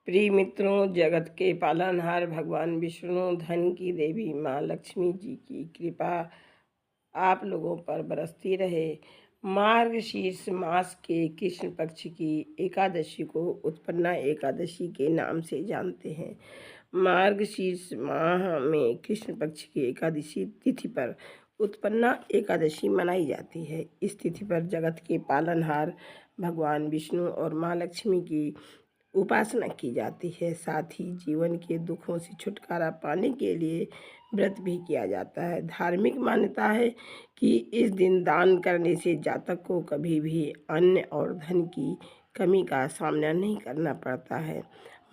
प्रिय मित्रों, जगत के पालनहार भगवान विष्णु, धन की देवी माँ लक्ष्मी जी की कृपा आप लोगों पर बरसती रहे। मार्गशीर्ष मास के कृष्ण पक्ष की एकादशी को उत्पन्ना एकादशी के नाम से जानते हैं। मार्गशीर्ष माह में कृष्ण पक्ष की एकादशी तिथि पर उत्पन्ना एकादशी मनाई जाती है। इस तिथि पर जगत के पालनहार भगवान विष्णु और माँ लक्ष्मी की उपासना की जाती है। साथ ही जीवन के दुखों से छुटकारा पाने के लिए व्रत भी किया जाता है। धार्मिक मान्यता है कि इस दिन दान करने से जातक को कभी भी अन्न और धन की कमी का सामना नहीं करना पड़ता है।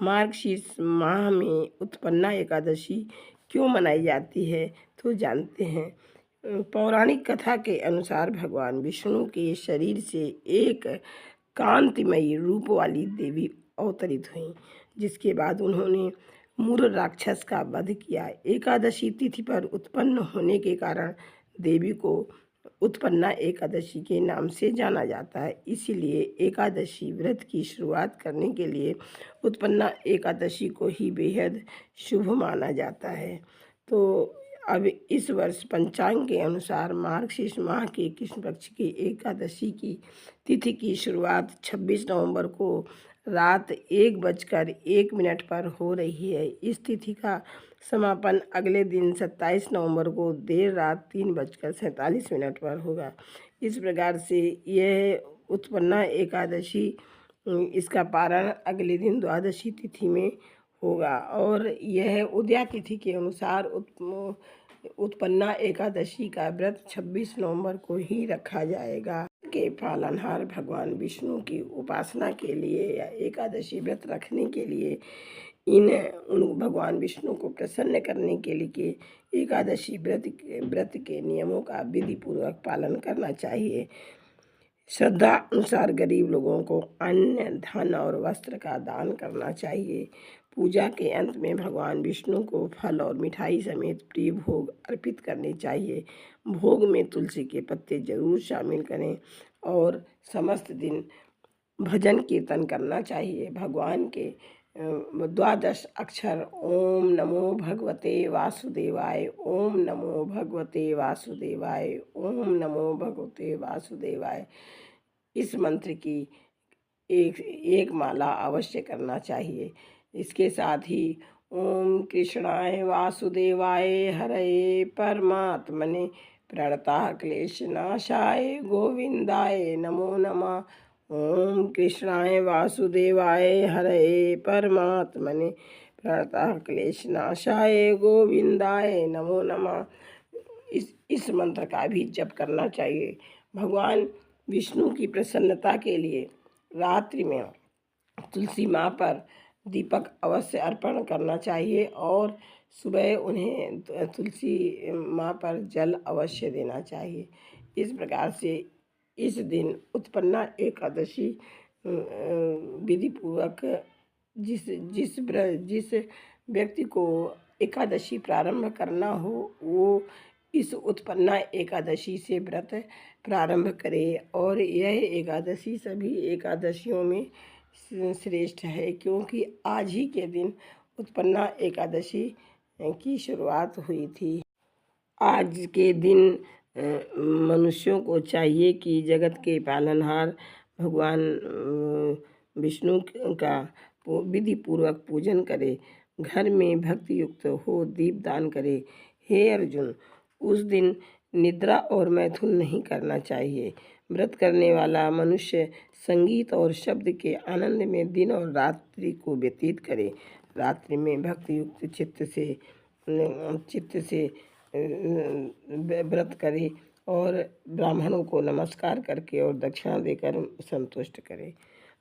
मार्गशीर्ष माह में उत्पन्ना एकादशी क्यों मनाई जाती है तो जानते हैं। पौराणिक कथा के अनुसार भगवान विष्णु के शरीर से एक कांतिमयी रूप वाली देवी अवतरित हुई, जिसके बाद उन्होंने मूर राक्षस का वध किया। एकादशी तिथि पर उत्पन्न होने के कारण देवी को उत्पन्ना एकादशी के नाम से जाना जाता है। इसीलिए एकादशी व्रत की शुरुआत करने के लिए उत्पन्ना एकादशी को ही बेहद शुभ माना जाता है। तो अब इस वर्ष पंचांग के अनुसार मार्गशीर्ष माह के कृष्ण पक्ष की एकादशी की तिथि की शुरुआत 26 नवंबर को रात 1:01 पर हो रही है। इस तिथि का समापन अगले दिन 27 नवंबर को देर रात 3:47 पर होगा। इस प्रकार से यह उत्पन्ना एकादशी इसका पारण अगले दिन द्वादशी तिथि में होगा और यह उदया तिथि के अनुसार उत्पन्ना एकादशी का व्रत 26 नवंबर को ही रखा जाएगा। के पालनहार भगवान विष्णु की उपासना के लिए या एकादशी व्रत रखने के लिए उन भगवान विष्णु को प्रसन्न करने के लिए एकादशी व्रत के नियमों का विधि पूर्वक पालन करना चाहिए। श्रद्धा अनुसार गरीब लोगों को अन्न, धन और वस्त्र का दान करना चाहिए। पूजा के अंत में भगवान विष्णु को फल और मिठाई समेत प्रिय भोग अर्पित करने चाहिए। भोग में तुलसी के पत्ते जरूर शामिल करें और समस्त दिन भजन कीर्तन करना चाहिए। भगवान के 12 अक्षर ओम नमो भगवते वासुदेवाय, ओम नमो भगवते वासुदेवाय, ओम नमो भगवते वासुदेवाय, इस मंत्र की एक माला अवश्य करना चाहिए। इसके साथ ही ओम कृष्णाय वासुदेवाय हरये परमात्मने प्रणतः क्लेशनाशाय गोविंदाय नमो नमः। ओम कृष्णाय वासुदेवाय हरये परमात्मने प्रणतः क्लेशनाशाय गोविंदाय नमो नमः। इस मंत्र का भी जप करना चाहिए। भगवान विष्णु की प्रसन्नता के लिए रात्रि में तुलसी माँ पर दीपक अवश्य अर्पण करना चाहिए और सुबह उन्हें तुलसी माँ पर जल अवश्य देना चाहिए। इस प्रकार से इस दिन उत्पन्ना एकादशी विधि पूर्वक जिस व्यक्ति को एकादशी प्रारंभ करना हो वो इस उत्पन्ना एकादशी से व्रत प्रारंभ करे और यह एकादशी सभी एकादशियों में श्रेष्ठ है, क्योंकि आज ही के दिन उत्पन्ना एकादशी की शुरुआत हुई थी। आज के दिन मनुष्यों को चाहिए कि जगत के पालनहार भगवान विष्णु का विधि पूर्वक पूजन करे, घर में भक्ति युक्त हो, दीपदान करे। हे अर्जुन, उस दिन निद्रा और मैथुन नहीं करना चाहिए। व्रत करने वाला मनुष्य संगीत और शब्द के आनंद में दिन और रात्रि को व्यतीत करे। रात्रि में भक्ति युक्त चित्त से व्रत करे और ब्राह्मणों को नमस्कार करके और दक्षिणा देकर संतुष्ट करे।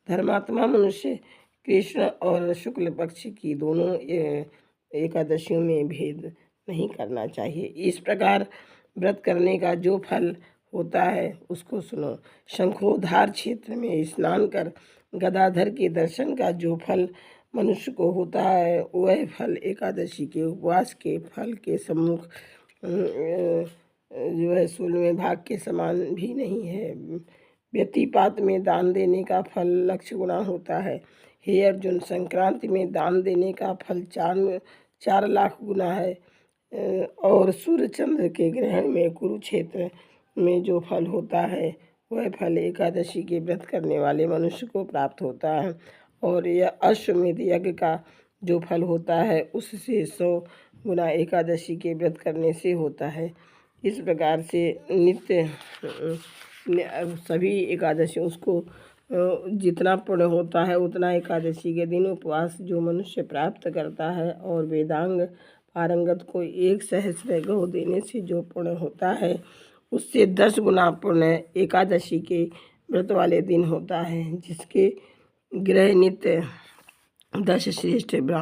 धर्मात्मा मनुष्य कृष्ण और शुक्ल पक्ष की दोनों एकादशियों में भेद नहीं करना चाहिए। इस प्रकार व्रत करने का जो फल होता है उसको सुनो। शंखोधार क्षेत्र में स्नान कर गदाधर के दर्शन का जो फल मनुष्य को होता है वह फल एकादशी के उपवास के फल के सम्मुख जो है 16वें भाग के समान भी नहीं है। व्यतिपात में दान देने का फल लक्ष्य गुणा होता है। हे अर्जुन, संक्रांति में दान देने का फल 4 लाख गुना है। और सूर्य चंद्र के ग्रहण में कुरुक्षेत्र में जो फल होता है वह फल एकादशी के व्रत करने वाले मनुष्य को प्राप्त होता है। और यह अश्वमेध यज्ञ का जो फल होता है उससे 100 गुना एकादशी के व्रत करने से होता है। इस प्रकार से नित्य सभी एकादशी उसको जितना पुण्य होता है उतना एकादशी के दिन उपवास जो मनुष्य प्राप्त करता है और वेदांग पारंगत को 1 सहस्र गौ देने से जो पुण्य होता है उससे 10 गुना पुण्य एकादशी के व्रत वाले दिन होता है, जिसके ग्रह नित्य 10 श्रेष्ठ ब्राह्मण